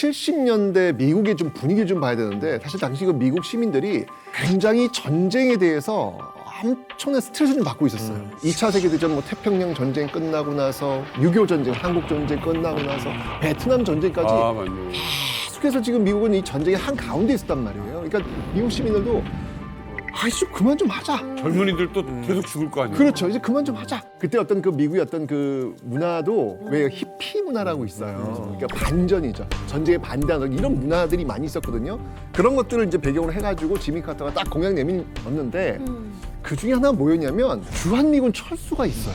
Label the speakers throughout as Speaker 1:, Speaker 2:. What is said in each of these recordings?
Speaker 1: 70년대 미국의 좀 분위기를 좀 봐야 되는데 사실 당시 그 미국 시민들이 굉장히 전쟁에 대해서 엄청난 스트레스를 좀 받고 있었어요. 2차 세계대전, 뭐 태평양 전쟁 끝나고 나서 6.25 전쟁, 한국 전쟁 끝나고 나서 베트남 전쟁까지
Speaker 2: 아, 맞네.
Speaker 1: 계속해서 지금 미국은 이 전쟁의 한 가운데 있었단 말이에요. 그러니까 미국 시민들도 아이씨 그만 좀 하자.
Speaker 2: 젊은이들도 계속 죽을 거 아니에요.
Speaker 1: 그렇죠. 이제 그만 좀 하자. 그때 어떤 그 미국의 어떤 그 문화도 왜 히피 문화라고 있어요. 그러니까 반전이죠. 전쟁에 반대하는 이런 문화들이 많이 있었거든요. 그런 것들을 이제 배경으로 해가지고 지미 카터가 딱 공약 내밀었는데 그 중에 하나가 뭐였냐면 주한미군 철수가 있어요.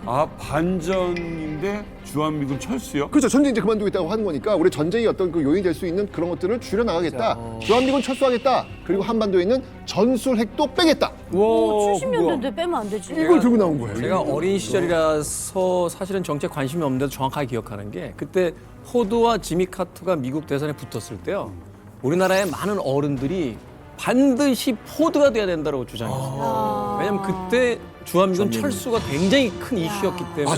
Speaker 2: 아, 반전인데 주한미군 철수요?
Speaker 1: 그렇죠. 전쟁 이제 그만두고 있다고 하는 거니까 우리 전쟁이 어떤 그 요인이 될 수 있는 그런 것들을 줄여나가겠다. 주한미군 철수하겠다. 그리고 한반도에 있는 전술 핵도 빼겠다.
Speaker 3: 오, 70년대인데 빼면 안 되지.
Speaker 1: 이걸 들고 나온 거예요.
Speaker 4: 제가 어린 시절이라서 사실은 정치에 관심이 없는데도 정확하게 기억하는 게 그때 포드와 지미 카터가 미국 대선에 붙었을 때요. 우리나라의 많은 어른들이 반드시 포드가 돼야 된다고 주장했어요. 왜냐하면 그때 주한미군 철수가 굉장히 큰 이슈였기 때문에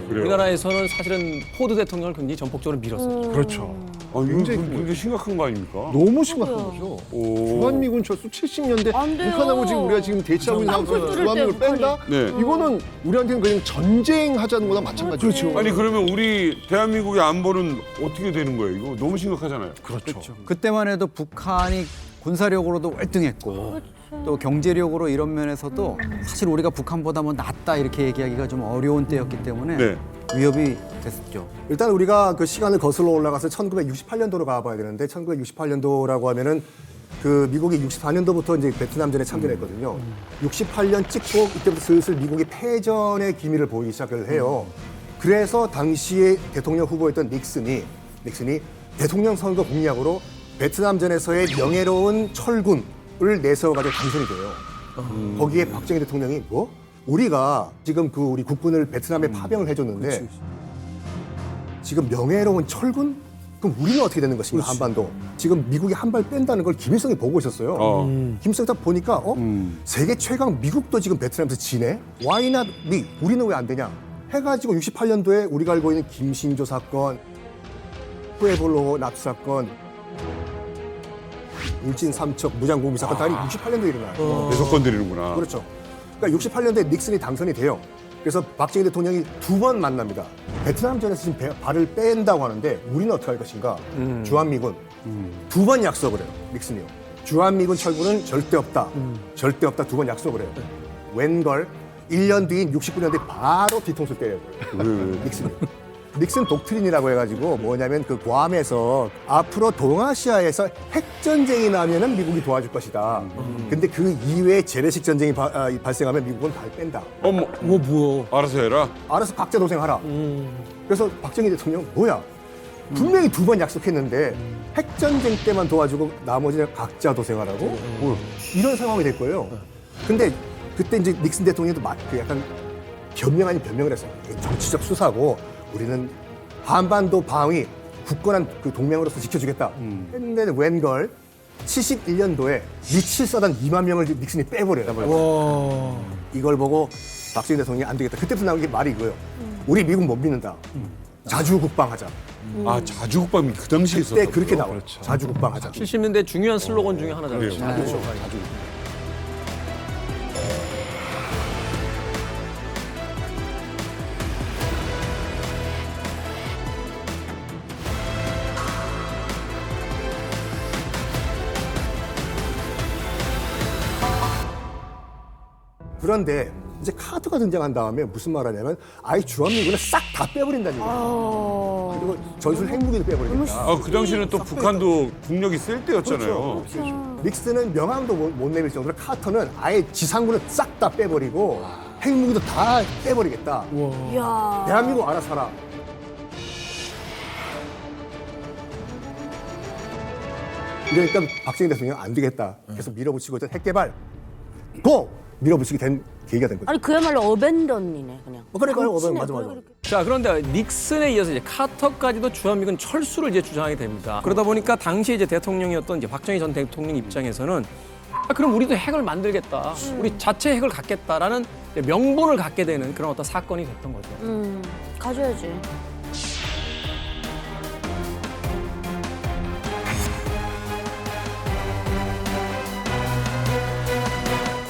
Speaker 2: 그래요.
Speaker 4: 우리나라에서는 사실은 포드 대통령을 굉장히 전폭적으로 밀었었죠.
Speaker 1: 그렇죠.
Speaker 2: 아, 이거
Speaker 1: 굉장히
Speaker 2: 굉장히 심각한 거 아닙니까?
Speaker 1: 너무 심각한 거죠.
Speaker 2: 오.
Speaker 1: 주한미군 철수 70년대
Speaker 3: 안 돼요.
Speaker 1: 북한하고 지금 우리가 지금 대치하고 있는
Speaker 3: 땅굴
Speaker 1: 상황에서
Speaker 3: 뚫을
Speaker 1: 주한미군을
Speaker 3: 때
Speaker 1: 뺀다?
Speaker 2: 네.
Speaker 1: 이거는 우리한테는 그냥 전쟁하자는 거나 마찬가지죠. 그렇죠.
Speaker 2: 아니 그러면 우리 대한민국의 안보는 어떻게 되는 거예요? 이거 너무 심각하잖아요.
Speaker 1: 그렇죠.
Speaker 5: 그때만 해도 북한이 군사력으로도 월등했고 또 경제력으로 이런 면에서도 사실 우리가 북한보다 뭐 낫다 이렇게 얘기하기가 좀 어려운 때였기 때문에
Speaker 2: 네.
Speaker 5: 위협이 됐었죠.
Speaker 6: 일단 우리가 그 시간을 거슬러 올라가서 1968년도로 가봐야 되는데 1968년도라고 하면은 그 미국이 64년도부터 이제 베트남전에 참전했거든요. 68년 찍고 이때부터 슬슬 미국이 패전의 기미를 보이기 시작을 해요. 그래서 당시에 대통령 후보였던 닉슨이 대통령 선거 공약으로 베트남전에서의 명예로운 철군을 내세워가지고 당선이 돼요. 거기에 박정희 대통령이 뭐? 우리가 지금 그 우리 국군을 베트남에 파병을 해줬는데 지금 명예로운 철군? 그럼 우리는 어떻게 되는 것인가 한반도? 지금 미국이 한 발 뺀다는 걸 김일성이 보고 있었어요. 김일성이 딱 보니까 세계 최강 미국도 지금 베트남에서 지네? Why not me? 우리는 왜 안 되냐? 해가지고 68년도에 우리가 알고 있는 김신조 사건, 푸에볼로 납치 사건, 울진 삼척 무장공비 사건 다 68년도에 일어나요.
Speaker 2: 계속 건드리는구나.
Speaker 6: 그렇죠. 그러니까 68년도에 닉슨이 당선이 돼요. 그래서 박정희 대통령이 두 번 만납니다. 베트남전에서 지금 발을 뺀다고 하는데 우리는 어떻게 할 것인가? 주한미군 두 번 약속을 해요. 닉슨이요. 주한미군 철군은 절대 없다. 절대 없다 두 번 약속을 해요. 웬걸 1년 뒤인 69년도에 바로 뒤통수 때려요. 닉슨이. 닉슨 독트린이라고 해가지고 뭐냐면 그 괌에서 앞으로 동아시아에서 핵전쟁이 나면은 미국이 도와줄 것이다. 근데 그 이외에 재래식 전쟁이 발생하면 미국은 발 뺀다.
Speaker 2: 어머,
Speaker 4: 뭐야?
Speaker 2: 알아서 해라.
Speaker 6: 알아서 각자 도생하라. 그래서 박정희 대통령 뭐야? 분명히 두 번 약속했는데 핵전쟁 때만 도와주고 나머지는 각자 도생하라고? 이런 상황이 될 거예요. 근데 그때 이제 닉슨 대통령도 그 약간 변명 아닌 변명을 했어요. 정치적 수사고 우리는 한반도 방위 굳건한 그 동맹으로서 지켜주겠다. 했는데 웬걸 71년도에 미칠 사단 2만 명을 닉슨이 빼버려요. 이걸 보고 박정희 대통령이 안 되겠다. 그때부터 나온 게 말이 이거예요. 우리 미국 못 믿는다. 자주국방하자.
Speaker 2: 아, 자주국방이 그 당시에 있었다.
Speaker 6: 그때 그렇게 나와요. 자주국방하자.
Speaker 4: 70년대 중요한 슬로건 중에 하나잖아요.
Speaker 2: 그래요.
Speaker 6: 그런데 이제 카터가 등장한 다음에 무슨 말 하냐면 아예 주한미군을 싹 다 빼버린다는 얘기예요. 그리고 전술 핵무기도 빼버리겠다.
Speaker 2: 아, 그 당시에는 또 북한도 국력이 셀 때였잖아요.
Speaker 6: 닉슨은 명함도 못 내밀 정도로 카터는 아예 지상군을 싹 다 빼버리고 핵무기도 다 빼버리겠다.
Speaker 3: 이야.
Speaker 6: 대한민국 알아서 하라. 이러니까 박정희 대통령 안 되겠다. 계속 밀어붙이고 있던 핵개발 고! 밀어붙이게 된 계기가 된 거죠.
Speaker 3: 아니 그야말로 어벤던이네 그냥.
Speaker 6: 그러니까요.
Speaker 3: 강치네,
Speaker 6: 맞아.
Speaker 3: 그래.
Speaker 4: 자, 그런데 닉슨에 이어서 이제 카터까지도 주한미군 철수를 이제 주장하게 됩니다. 그러다 보니까 당시 이제 대통령이었던 이제 박정희 전 대통령 입장에서는 그럼 우리도 핵을 만들겠다. 우리 자체 핵을 갖겠다라는 이제 명분을 갖게 되는 그런 어떤 사건이 됐던 거죠.
Speaker 3: 가져야지.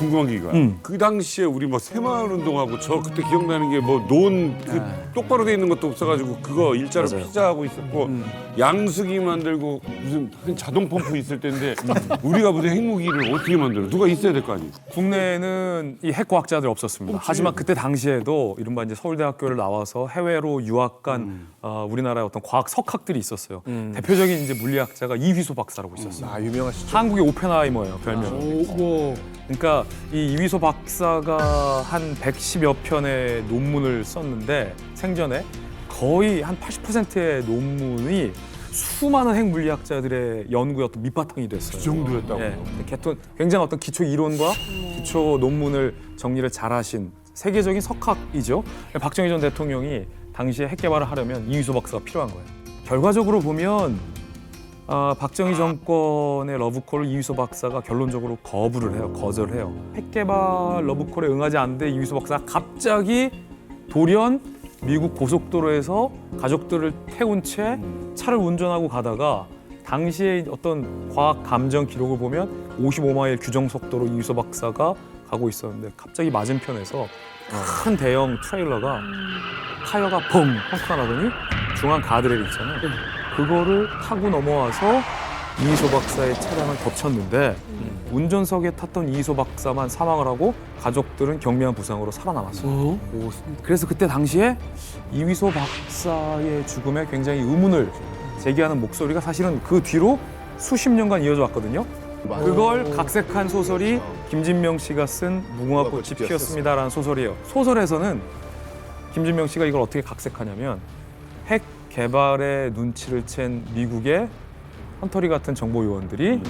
Speaker 2: 궁금한 게 이거야. 그 당시에 우리 뭐 새마을 운동하고 저 그때 기억나는 게 뭐 논 그 똑바로 돼 있는 것도 없어가지고 그거 일자로 피자하고 있었고 양수기 만들고 무슨 자동 펌프 있을 때인데 우리가 무슨 핵무기를 어떻게 만들어? 누가 있어야 될 거 아니에요?
Speaker 7: 국내에는 이 핵과학자들이 없었습니다. 하지만 그때 당시에도 이른바 이제 서울대학교를 나와서 해외로 유학 간 우리나라의 어떤 과학 석학들이 있었어요. 대표적인 이제 물리학자가 이휘소 박사라고 있었어요.
Speaker 1: 아 유명하시죠.
Speaker 7: 한국의 오펜하이머예요, 별명이. 그러니까 이 이휘소 박사가 한 110여 편의 논문을 썼는데 생전에 거의 한 80%의 논문이 수많은 핵물리학자들의 연구의 어떤 밑바탕이 됐어요.
Speaker 2: 그 정도였다고.
Speaker 7: 예, 굉장히 어떤 기초 이론과 기초 논문을 정리를 잘하신 세계적인 석학이죠. 박정희 전 대통령이 당시에 핵 개발을 하려면 이휘소 박사가 필요한 거예요. 결과적으로 보면 박정희 정권의 러브콜을 이휘소 박사가 결론적으로 거절해요. 핵 개발 러브콜에 응하지 않는데 이휘소 박사가 갑자기 돌연 미국 고속도로에서 가족들을 태운 채 차를 운전하고 가다가 당시에 어떤 과학 감정 기록을 보면 55마일 규정 속도로 이휘소 박사가 가고 있었는데 갑자기 맞은편에서 큰 대형 트레일러가 타이어가 펑 펑크가 나더니 중앙 가드레일 있잖아요. 그거를 타고 넘어와서 이휘소 박사의 차량을 덮쳤는데 운전석에 탔던 이휘소 박사만 사망을 하고 가족들은 경미한 부상으로 살아남았어요. 그래서 그때 당시에 이휘소 박사의 죽음에 굉장히 의문을 제기하는 목소리가 사실은 그 뒤로 수십 년간 이어져 왔거든요. 그걸 각색한 소설이 김진명 씨가 쓴 무궁화 꽃이 피었습니다라는 소설이에요. 소설에서는 김진명 씨가 이걸 어떻게 각색하냐면 핵 개발에 눈치를 챈 미국의 헌터리 같은 정보요원들이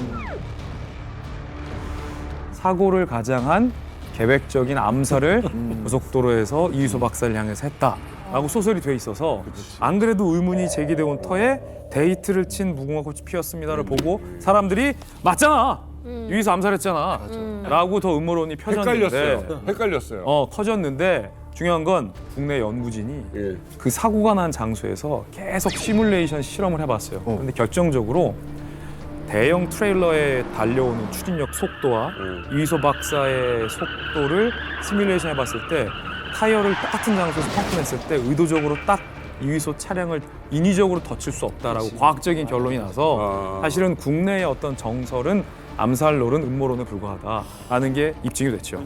Speaker 7: 사고를 가장한 계획적인 암살을 고속도로에서 이휘소 박사를 향해서 했다라고 소설이 돼 있어서 안 그래도 의문이 제기돼 온 터에 데이트를 친 무궁화 꽃이 피었습니다를 보고 사람들이 맞잖아! 이휘소 암살했잖아! 라고 더 음모론이 펴졌는데
Speaker 2: 헷갈렸어요.
Speaker 7: 커졌는데 중요한 건 국내 연구진이
Speaker 2: 예.
Speaker 7: 그 사고가 난 장소에서 계속 시뮬레이션 실험을 해봤어요. 그런데 결정적으로 대형 트레일러에 달려오는 추진력 속도와 이휘소 박사의 속도를 시뮬레이션 해봤을 때 타이어를 똑같은 장소에서 펌프냈을 때 의도적으로 딱 이휘소 차량을 인위적으로 덮칠 수 없다라고 과학적인 결론이 나서 사실은 국내의 어떤 정설은 암살론은 음모론에 불과하다라는 게 입증이 됐죠.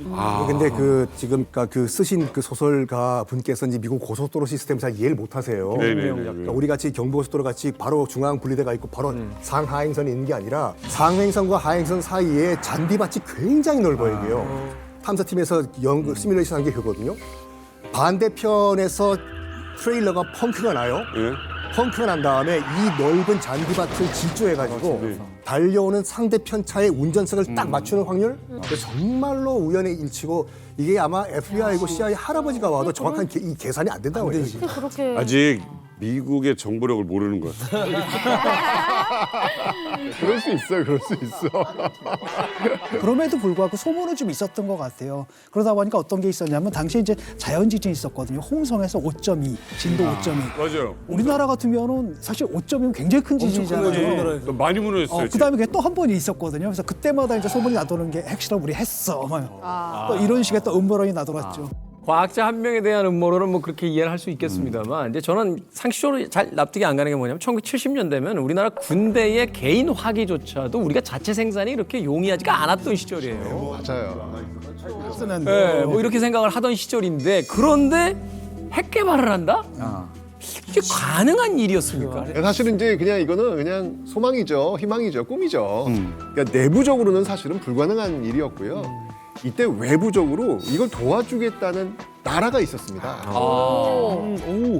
Speaker 6: 근데 지금 그 쓰신 그 소설가 분께서 이제 미국 고속도로 시스템 잘 이해를 못 하세요. 그러니까 우리 같이 경부고속도로 같이 바로 중앙 분리대가 있고 바로 상하행선이 있는 게 아니라 상행선과 하행선 사이에 잔디밭이 굉장히 넓어요, 이게요. 탐사팀에서 연구 시뮬레이션 한 게 그거거든요. 반대편에서 트레일러가 펑크가 나요.
Speaker 2: 예?
Speaker 6: 펑크가 난 다음에 이 넓은 잔디밭을 질주해가지고 달려오는 상대편 차의 운전석을 딱 맞추는 확률? 정말로 우연의 일치고 이게 아마 FBI고 CIA 할아버지가 와도 정확한 이 계산이 안 된다고 해요.
Speaker 3: 그렇게
Speaker 2: 아직 미국의 정보력을 모르는 것 같아요.
Speaker 1: 그럴 수 있어요. 그럴 수 있어.
Speaker 8: 그럼에도 불구하고 소문은 좀 있었던 것 같아요. 그러다 보니까 어떤 게 있었냐면 당시에 이제 자연지진이 있었거든요. 홍성에서 5.2, 진도 5.2.
Speaker 2: 맞아요.
Speaker 8: 우리나라 같은 경우는 사실 5.2면 굉장히 큰 지진이잖아요.
Speaker 2: 많이 무너졌어요.
Speaker 8: 그다음에 그게 또 한 번이 있었거든요. 그래서 그때마다 이제 소문이 나도는 게 핵실험 우리 했어. 또 이런 식의 또 음모론이 나돌았죠.
Speaker 4: 과학자 한 명에 대한 음모론은 뭐 그렇게 이해를 할 수 있겠습니다만 이제 저는 상식적으로 잘 납득이 안 가는 게 뭐냐면 1970년대면 우리나라 군대의 개인 화기조차도 우리가 자체 생산이 이렇게 용이하지가 않았던 시절이에요.
Speaker 1: 맞아요.
Speaker 4: 네, 뭐 이렇게 생각을 하던 시절인데 그런데 핵 개발을 한다? 이게 가능한 일이었습니까?
Speaker 1: 사실은 이제 그냥 이거는 그냥 소망이죠, 희망이죠, 꿈이죠. 그러니까 내부적으로는 사실은 불가능한 일이었고요. 이때 외부적으로 이걸 도와주겠다는 나라가 있었습니다.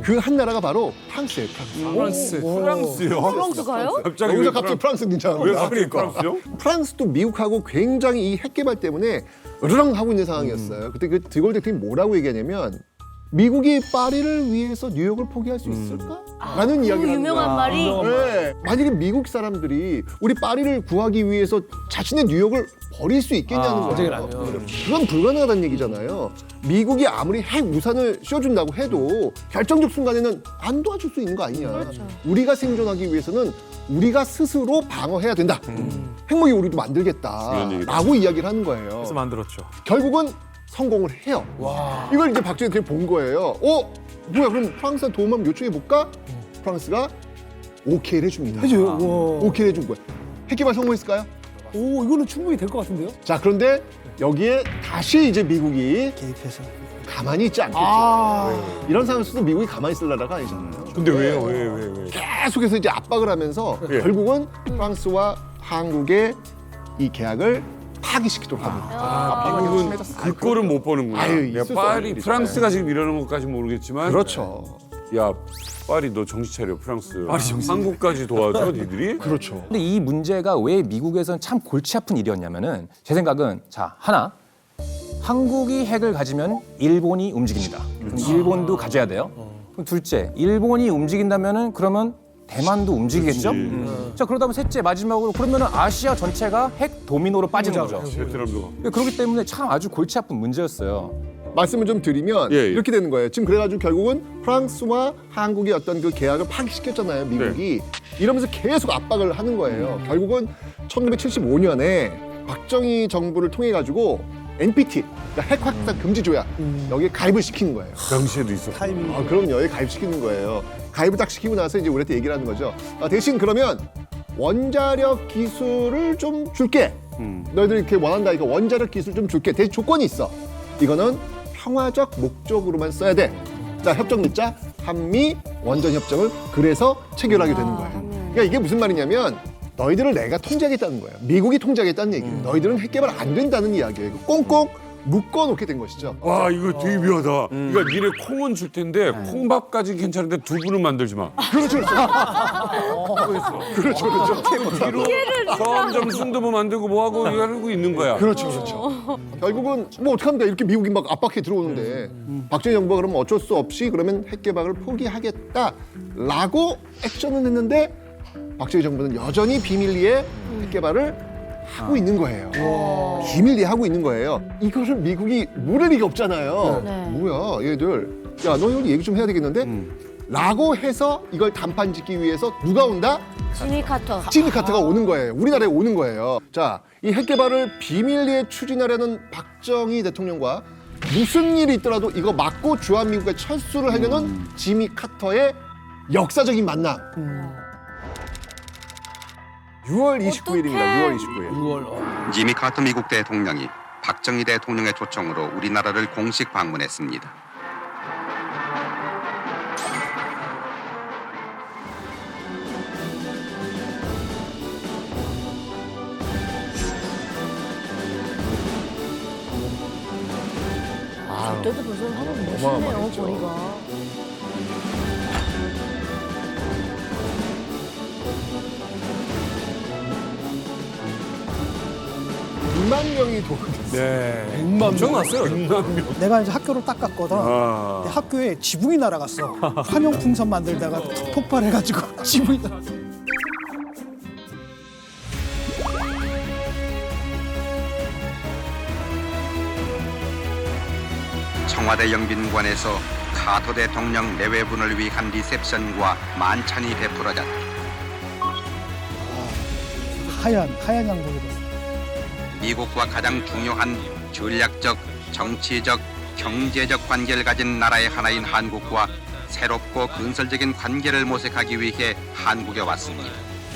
Speaker 1: 그 한 나라가 바로 프랑스예요. 프랑스.
Speaker 2: 프랑스요?
Speaker 3: 프랑스가요?
Speaker 2: 갑자기
Speaker 1: 여기서 갑자기 프랑스 등장합니다.
Speaker 2: 왜 갑자기 프랑스요?
Speaker 1: 프랑스도 미국하고 굉장히 이 핵 개발 때문에 으르렁 하고 있는 상황이었어요. 그때 그 드골 대통령이 뭐라고 얘기하냐면 미국이 파리를 위해서 뉴욕을 포기할 수 있을까? 라는 이야기를 하는
Speaker 3: 유명한
Speaker 1: 거야.
Speaker 3: 말이
Speaker 1: 네. 만약에 미국 사람들이 우리 파리를 구하기 위해서 자신의 뉴욕을 버릴 수 있겠냐는 거예요. 그건 불가능하다는 얘기잖아요. 미국이 아무리 핵 우산을 씌워준다고 해도 결정적 순간에는 안 도와줄 수 있는 거 아니냐. 우리가 생존하기 위해서는 우리가 스스로 방어해야 된다. 핵무기 우리도
Speaker 2: 중요한
Speaker 1: 만들겠다.
Speaker 2: 얘기다.
Speaker 1: 라고 이야기를 하는 거예요.
Speaker 7: 그래서 만들었죠.
Speaker 1: 결국은 성공을 해요. 이걸 이제 박정희 대통령이 본 거예요. 뭐야, 그럼 프랑스한테 도움 한번 요청해볼까? 프랑스가 오케이를 해줍니다.
Speaker 8: 해줘요. 와.
Speaker 1: 오케이를 해준 거예요. 핵개발 성공했을까요?
Speaker 8: 오, 이거는 충분히 될 것 같은데요?
Speaker 1: 자, 그런데 여기에 다시 이제 미국이
Speaker 8: 개입해서.
Speaker 1: 가만히 있지 않겠죠. 이런 상황에서도 미국이 가만히 있을 나라가 아니잖아요.
Speaker 2: 근데 왜요? 왜?
Speaker 1: 계속해서 이제 압박을 하면서
Speaker 2: 예.
Speaker 1: 결국은 프랑스와 한국의 이 계약을 파기시키도록 합니다.
Speaker 2: 미국은 그 꼴은 못 보는구나.
Speaker 1: 아유,
Speaker 2: 야,
Speaker 1: 있을 수
Speaker 2: 파리,
Speaker 1: 없는 일이죠.
Speaker 2: 프랑스가 지금 이러는 것까지 모르겠지만.
Speaker 1: 그렇죠.
Speaker 2: 야, 파리 너 정신 차려, 프랑스. 한국까지 도와줘, 니들이?
Speaker 1: 그렇죠.
Speaker 9: 근데 이 문제가 왜 미국에서는 참 골치 아픈 일이었냐면은 제 생각은 자 하나 한국이 핵을 가지면 일본이 움직입니다. 그럼 일본도 가져야 돼요. 그럼 둘째 일본이 움직인다면은 그러면 대만도 움직이겠죠. 자 그러다 보면 셋째 마지막으로 그러면은 아시아 전체가 핵 도미노로 빠지는 거죠.
Speaker 2: 베트남도.
Speaker 9: 그렇기 때문에 참 아주 골치 아픈 문제였어요.
Speaker 1: 말씀을 좀 드리면
Speaker 2: 예.
Speaker 1: 이렇게 되는 거예요. 지금 그래가지고 결국은 프랑스와 한국의 어떤 그 계약을 파기시켰잖아요, 미국이. 이러면서 계속 압박을 하는 거예요. 결국은 1975년에 박정희 정부를 통해 가지고 NPT, 그러니까 핵 확산 금지 조약 여기에 가입을 시키는 거예요.
Speaker 2: 당시에도 있었고.
Speaker 1: 그럼요, 여기 가입시키는 거예요. 가입을 딱 시키고 나서 이제 우리한테 얘기를 하는 거죠. 대신 그러면 원자력 기술을 좀 줄게. 너희들이 이렇게 원한다니까 원자력 기술 좀 줄게. 대신 조건이 있어. 이거는 평화적 목적으로만 써야 돼. 자, 협정 맺자. 한미 원전 협정을 그래서 체결하게 되는 거예요. 그러니까 이게 무슨 말이냐면 너희들을 내가 통제하겠다는 거예요. 미국이 통제하겠다는 얘기예요. 너희들은 핵 개발 안 된다는 이야기예요. 꽁꽁 묶어놓게 된 것이죠.
Speaker 2: 와, 이거 되게 묘하다. 그러니까 니네 콩은 줄 텐데 콩밥까지 괜찮은데 두부는 만들지 마.
Speaker 1: 그렇죠, 그렇죠.
Speaker 2: 뒤로 점점 순두부 만들고 뭐하고 이거 하고 있는 거야.
Speaker 1: 그렇죠. 결국은 뭐 어떡합니까? 이렇게 미국이 막 압박해 들어오는데 박정희 정부가 그러면 어쩔 수 없이 그러면 핵 개발을 포기하겠다라고 액션을 했는데 박정희 정부는 여전히 비밀리에 핵 개발을 하고 있는 거예요. 비밀리에 하고 있는 거예요. 이거를 미국이 모를 리가 없잖아요.
Speaker 3: 네.
Speaker 1: 뭐야, 얘들. 야, 너 여기 얘기 좀 해야 되겠는데? 라고 해서 이걸 단판 짓기 위해서 누가 온다?
Speaker 3: 지미 카터.
Speaker 1: 지미 카터가 오는 거예요. 우리나라에 오는 거예요. 자, 이 핵 개발을 비밀리에 추진하려는 박정희 대통령과 무슨 일이 있더라도 이거 막고 주한미국에 철수를 하려는 지미 카터의 역사적인 만남. 6월 29일입니다. 6월 29일.
Speaker 10: 지미 카터 미국 대통령이 박정희 대통령의 초청으로 우리나라를 공식 방문했습니다.
Speaker 3: 그때도 벌써 하는 멋있네요,
Speaker 1: 어마어마했죠.
Speaker 3: 거리가.
Speaker 1: 2만 명이 도는데
Speaker 2: 네.
Speaker 4: 엄청났어요.
Speaker 8: 내가 이제 학교를 딱 갔거든.
Speaker 2: 아.
Speaker 8: 근데 학교에 지붕이 날아갔어. 환영풍선 만들다가 폭발해가지고 지붕이 날아갔어.
Speaker 10: 청와대 영빈관에서 카터 대통령 내외분을 위한 리셉션과 만찬이 베풀어졌다.
Speaker 8: 하얀 양복이 됐어.
Speaker 10: 미국과 가장 중요한 전략적, 정치적, 경제적 관계를 가진 나라의 하나인 한국과 새롭고 건설적인 관계를 모색하기 위해 한국에 왔습니다.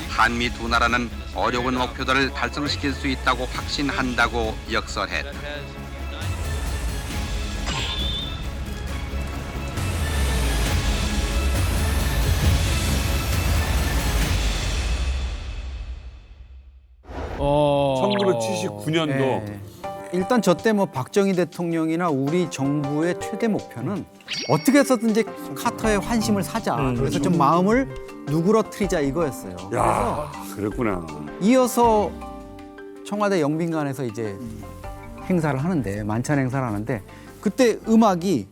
Speaker 10: 한미 두 나라는 어려운 목표들을 달성시킬 수 있다고 확신한다고 역설했다.
Speaker 4: 어.
Speaker 2: 1979년도.
Speaker 5: 네. 일단 저 때 뭐 박정희 대통령이나 우리 정부의 최대 목표는 어떻게 해서든지 카터의 환심을 사자. 그래서 좀 마음을 누그러뜨리자 이거였어요.
Speaker 2: 야, 그랬구나.
Speaker 5: 이어서 청와대 영빈관에서 이제 행사를 하는데 만찬 행사를 하는데 그때 음악이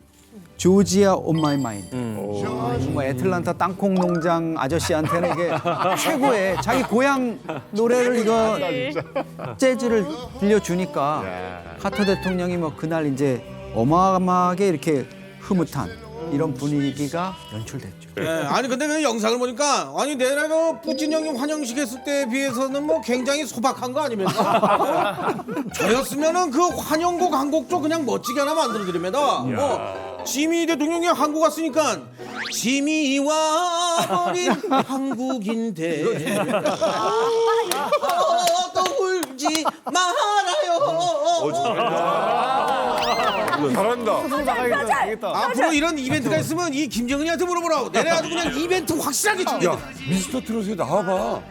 Speaker 5: 조지아 온 마이 마인. 뭐 애틀란타 땅콩 농장 아저씨한테는 이게 최고의 자기 고향 노래를 이거 재즈를 들려주니까 카터 대통령이 뭐 그날 이제 어마어마하게 이렇게 흐뭇한 이런 분위기가 연출됐죠.
Speaker 11: 네, 아니 근데 그 영상을 보니까 아니 내가 그 푸틴 형님 환영식 했을 때에 비해서는 뭐 굉장히 소박한 거 아닙니까? 저였으면은 그 환영곡 한 곡 좀 그냥 멋지게 하나 만들어 드립니다. 지미 대통령이 한국 왔으니까 지미와 어린 한국인데 떠올지 말아요.
Speaker 2: 잘한다.
Speaker 11: 앞으로 이런 이벤트가 있으면 이 김정은이한테 물어보라고. 내내 아주 그냥 이벤트 확실하게 준비.
Speaker 2: 야, 미스터 트롯에 나와봐.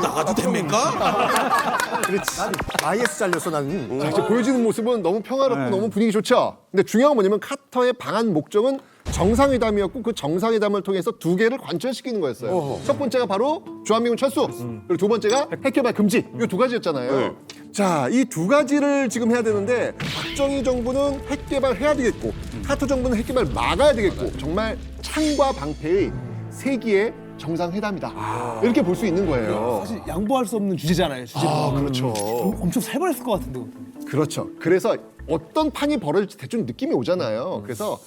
Speaker 11: 나가도 됩니까?
Speaker 6: 그렇지. IS 잘렸어 나는.
Speaker 1: 자, 이제 보여지는 모습은 너무 평화롭고 너무 분위기 좋죠. 근데 중요한 건 뭐냐면 카터의 방한 목적은 정상회담이었고 그 정상회담을 통해서 두 개를 관철시키는 거였어요. 첫 번째가 바로 주한미군 철수, 그리고 두 번째가 핵개발 금지. 이 두 가지였잖아요. 자, 이 두 가지를 지금 해야 되는데 박정희 정부는 핵개발 해야 되겠고 카터 정부는 핵개발 막아야 되겠고 정말 창과 방패의 세기의 정상회담이다. 이렇게 볼 수 있는 거예요.
Speaker 12: 사실 양보할 수 없는 주제잖아요. 주제가.
Speaker 1: 그렇죠.
Speaker 12: 엄청 살벌했을 것 같은데.
Speaker 1: 그렇죠. 그래서 어떤 판이 벌어질지 대충 느낌이 오잖아요. 그래서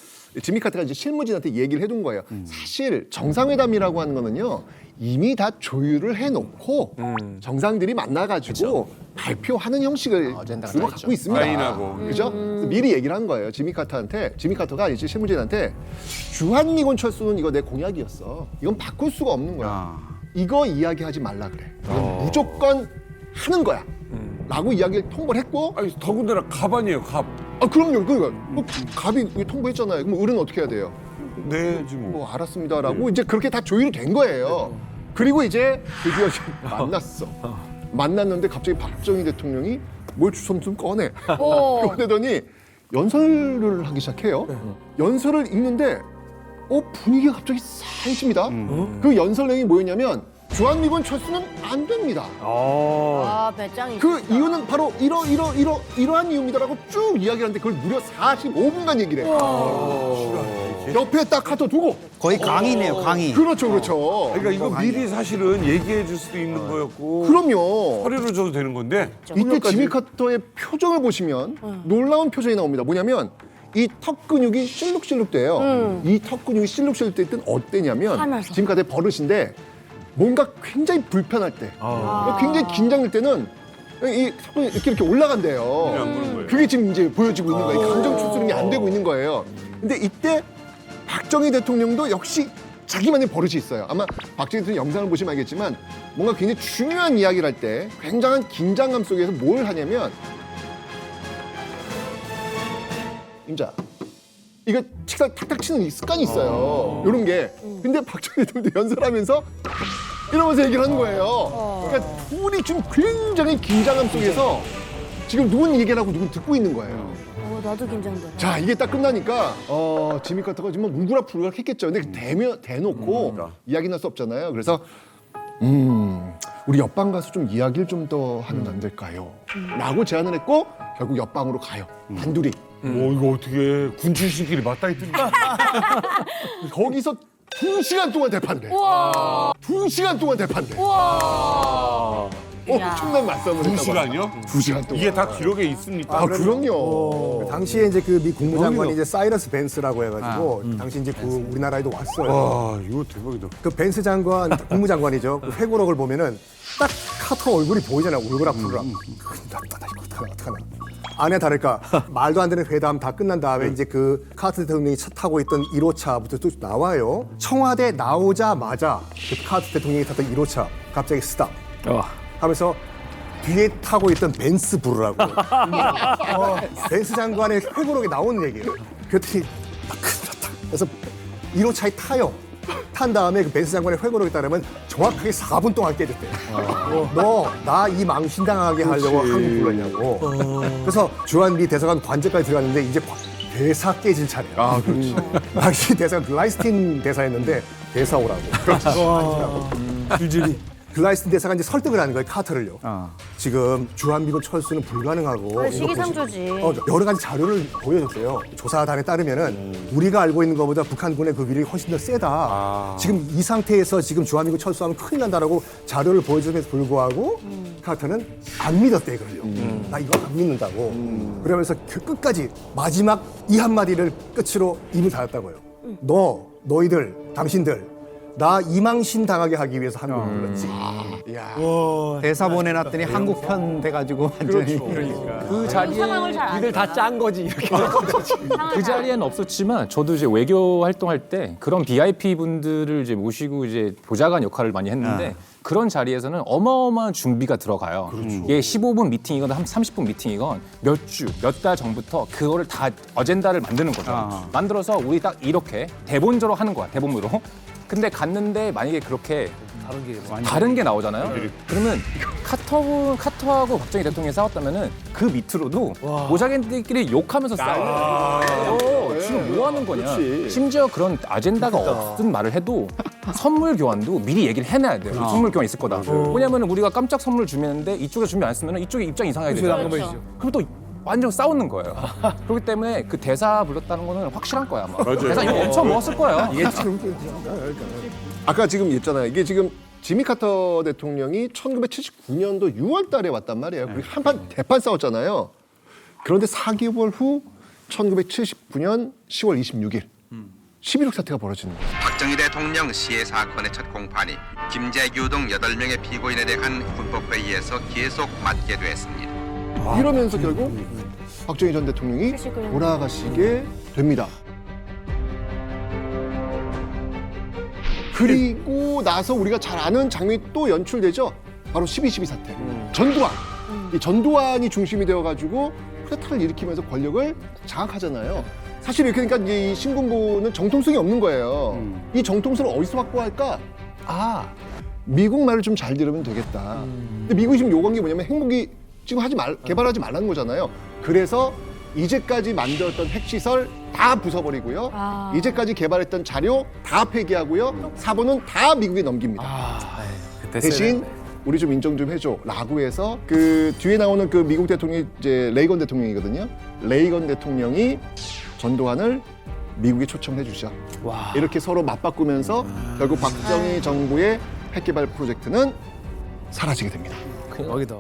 Speaker 1: 지미 카터가 이제 실무진한테 얘기를 해둔 거예요. 사실 정상회담이라고 하는 거는요 이미 다 조율을 해놓고 정상들이 만나가지고 발표하는 형식을 주로 갖고 있습니다.
Speaker 2: 사인하고.
Speaker 1: 그죠? 그래서 미리 얘기를 한 거예요. 지미 카터한테. 지미 카터가 이제 실무진한테 주한미군 철수는 이거 내 공약이었어. 이건 바꿀 수가 없는 거야. 이거 이야기하지 말라 그래. 이건 무조건 하는 거야. 라고 이야기를 통보를 했고
Speaker 2: 아니, 더군다나 갑아니에요, 갑.
Speaker 1: 아 그럼요. 그러니까 뭐 갑이 통보했잖아요. 그럼 을은 어떻게 해야 돼요?
Speaker 2: 내지 뭐.
Speaker 1: 뭐 알았습니다라고 이제 그렇게 다 조율이 된 거예요. 그리고 이제 드디어 만났어. 만났는데 갑자기 박정희 대통령이 뭘 주섬주섬 꺼내. 꺼내더니 연설을 하기 시작해요. 연설을 읽는데 분위기가 갑자기 싸해집니다. 그 연설 내용이 뭐였냐면 주한미군 철수는 안 됩니다.
Speaker 3: 배짱이.
Speaker 1: 그 이유는 바로 이러한 이유입니다라고 쭉 이야기를 하는데 그걸 무려 45분간 얘기를 해요. 옆에 딱 카터 두고.
Speaker 5: 거의 강의네요, 강의.
Speaker 1: 그렇죠, 그렇죠.
Speaker 2: 그러니까 이거 미리 사실은 얘기해 줄 수도 있는 거였고.
Speaker 1: 그럼요.
Speaker 2: 허리로 줘도 되는 건데.
Speaker 1: 이때 지미 카터의 표정을 보시면 놀라운 표정이 나옵니다. 뭐냐면 이 턱 근육이 실룩실룩돼요. 이 턱 근육이 실룩실룩될 땐 어때냐면
Speaker 3: 화나서.
Speaker 1: 지미 카터의 버릇인데 뭔가 굉장히 불편할 때, 굉장히 긴장될 때는 이 턱 근육이 이렇게 올라간대요. 그게 지금 이제 보여지고 있는 거예요. 감정 추스름이 안 되고 있는 거예요. 근데 이때 박정희 대통령도 역시 자기만의 버릇이 있어요. 아마 박정희 대통령 영상을 보시면 알겠지만 뭔가 굉장히 중요한 이야기를 할 때 굉장한 긴장감 속에서 뭘 하냐면 임자 이거 칙살 탁탁 치는 이 습관이 있어요. 이런 게. 근데 박정희 대통령도 연설하면서 이러면서 얘기를 하는 거예요. 그러니까 둘이 지금 굉장히 긴장감 속에서 지금 누군 얘기를 하고 누군 듣고 있는 거예요.
Speaker 3: 나도 긴장돼.
Speaker 1: 자, 이게 딱 끝나니까 지미 카터가 지금 뭉그락부르락 했겠죠. 근데 대놓고 이야기는 할 수 없잖아요. 그래서 우리 옆방 가서 좀 이야기를 좀 더 하면 안 될까요? 라고 제안을 했고 결국 옆방으로 가요. 단둘이.
Speaker 2: 이거 어떻게 군 출신끼리 맞다 했더니.
Speaker 1: 거기서 2시간 동안 대판돼. 2시간 동안 대판돼. 엄청난 말싸움을 했다고.
Speaker 2: 2시간이요?
Speaker 1: 2시간 동안.
Speaker 2: 이게 다 기록에 있습니까?
Speaker 1: 그럼요.
Speaker 6: 당시에 이제 그 미 국무장관이 이제 사이러스 벤스라고 해가지고 당시 이제 그 우리나라에도 왔어요.
Speaker 2: 와, 이거 대박이다.
Speaker 6: 그 벤스 장관 국무장관이죠. 그 회고록을 보면은 딱 카터 얼굴이 보이잖아요. 울그락불그락. 어떡하나. 아니야 다를까 말도 안 되는 회담 다 끝난 다음에 이제 그 카터 대통령이 차 타고 있던 1호차부터 또 나와요. 청와대 나오자마자 그 카터 대통령이 탔던 1호차 갑자기 스탑 하면서 뒤에 타고 있던 벤스 부르라고. 벤스 장관의 회고록에 나오는 얘기예요. 그랬더니 큰일 났다. 그래서 1호차에 타요. 탄 다음에 그 벤스 장관의 회고록에 따르면 정확하게 4분 동안 깨졌대요. 너 나 이 망신당하게 하려고 한국 불렀냐고. 그래서 주한미 대사관 관제까지 들어갔는데 이제 대사 깨질 차례야.
Speaker 1: 그렇지.
Speaker 6: 당시 대사가 라이스틴 대사였는데 대사 오라고.
Speaker 1: 줄줄이.
Speaker 6: 글라이스틴 대사가 이제 설득을 하는 거예요, 카터를요.
Speaker 5: 아.
Speaker 6: 지금 주한미군 철수는 불가능하고
Speaker 3: 시기상조지.
Speaker 6: 여러 가지 자료를 보여줬어요. 조사단에 따르면은 우리가 알고 있는 것보다 북한군의 그 위력이 훨씬 더 세다. 지금 이 상태에서 지금 주한미군 철수하면 큰일 난다라고 자료를 보여줌에도 불구하고 카터는 안 믿었대 그걸요. 나 이거 안 믿는다고. 그러면서 끝까지 마지막 이 한마디를 끝으로 입을 닫았다고요. 너희들, 당신들 나 이망신 당하게 하기 위해서 한국을 불렀지.
Speaker 5: 대사 보내놨더니 한국 편 돼가지고 완전히
Speaker 9: 그 자리에
Speaker 3: 상황을 잘
Speaker 4: 니들 다 짠 거지 이렇게.
Speaker 9: 그 자리에는 없었지만 저도 이제 외교 활동할 때 그런 VIP 분들을 이제 모시고 이제 보좌관 역할을 많이 했는데 그런 자리에서는 어마어마한 준비가 들어가요. 이게 15분 미팅이건 30분 미팅이건 몇 주, 몇 달 전부터 그거를 다 어젠다를 만드는 거죠. 만들어서 우리 딱 이렇게 대본대로 하는 거야, 대본으로. 근데 갔는데 만약에 그렇게 다른 게 나오잖아요. 그러면 카터하고 박정희 대통령이 싸웠다면은 그 밑으로도 보좌관들끼리 욕하면서 싸워요. 지금 뭐 하는 거냐. 심지어 그런 아젠다가 없든 말을 해도 선물 교환도 미리 얘기를 해놔야 돼요. 선물 교환 있을 거다. 왜냐면 우리가 깜짝 선물 주면데 이쪽에서 준비 안 했으면 이쪽에 입장 이상하게 되잖아요. 그럼 또 완전 싸우는 거예요. 그렇기 때문에 그 대사 불렀다는 거는 확실한 거야 아마. 대사 이거 엄청 먹었을 거예요.
Speaker 1: 아까 지금 했잖아요. 이게 지금 지미 카터 대통령이 1979년도 6월 달에 왔단 말이에요. 그리고 한판 대판 싸웠잖아요. 그런데 4개월 후 1979년 10월 26일 11.6 사태가 벌어지는 거예요.
Speaker 10: 박정희 대통령 시해 사건의 첫 공판이 김재규 등 8명의 피고인에 대한 군법회의에서 계속 맡게 됐습니다.
Speaker 1: 이러면서 결국 박정희 전 대통령이 돌아가시게 됩니다. 그리고 나서 우리가 잘 아는 장면이 또 연출되죠. 바로 12.12 사태. 전두환. 이 전두환이 중심이 되어가지고 쿠데타를 일으키면서 권력을 장악하잖아요. 사실 이렇게 되니까 이제 이 신군부는 정통성이 없는 거예요. 이 정통성을 어디서 확보할까? 미국 말을 좀 잘 들으면 되겠다. 근데 미국이 지금 요구한 게 뭐냐면 핵무기 지금 개발하지 말라는 거잖아요. 그래서 이제까지 만들었던 핵시설 다 부숴버리고요. 이제까지 개발했던 자료 다 폐기하고요. 사본은 다 미국에 넘깁니다. 대신 우리 좀 인정 좀 해줘 라고 해서 그 뒤에 나오는 그 미국 대통령이 이제 레이건 대통령이거든요. 레이건 대통령이 전두환을 미국에 초청해 주죠. 이렇게 서로 맞바꾸면서 결국 박정희 정부의 핵개발 프로젝트는 사라지게 됩니다.
Speaker 12: 거기다.